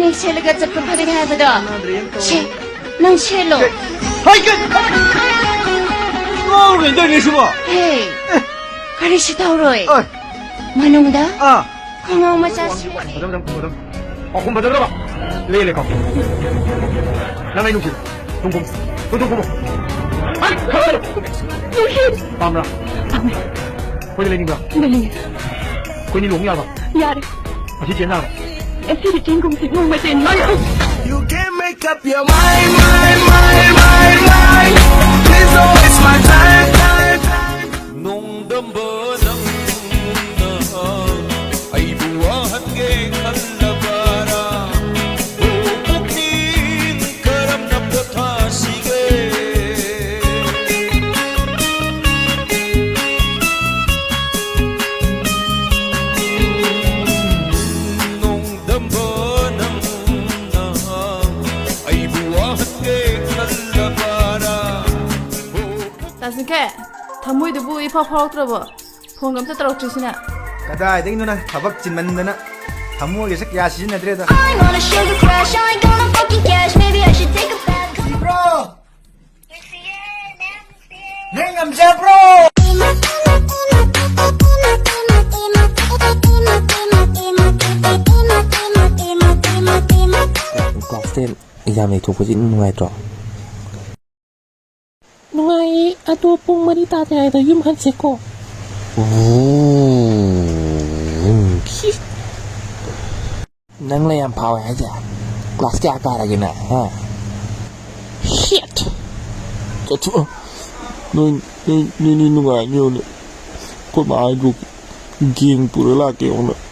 ning chelaga chapkan phari hai bada che nang chelo hai cái ngô người đây này sao hey kari shi tauroi ơi manungda à khangau macha si 보담 공 받아 들어봐 레일레 거 나가 이놈 동공 동공 아니 가라 밤라 거기 레닌 거야 거기 롱이야 봐 yare 어디 지나 esi di jengkong si ngong matin You can't make up your mind. Please don't waste my time. Nung đâm bờ nâng ay buwahan kay kalabara. Bubukin karam na patasige. Nung đâm bờ nâng ay buwahan kay kalabara. 다스케 담모이도 뭐 이파 파우트러버 봉감자 떨어뜨리시나 कदाइदेखि न थबक चिन्मन्दन थमुगे sak ya sizinadreda I'm on a sugar crash, I ain't gonna fucking cash. Maybe I should take a bath. bro nengamja bro Plastic ยามในถูกพิจิตรนวยต่อ Nungai ato pong marita tayo na yung hansi ko. Nang layang power aja. Kelas ke akar lagi nak, ha? Shit! Kacau. Ni nungai ni. Kau mahu game pura lagi orang.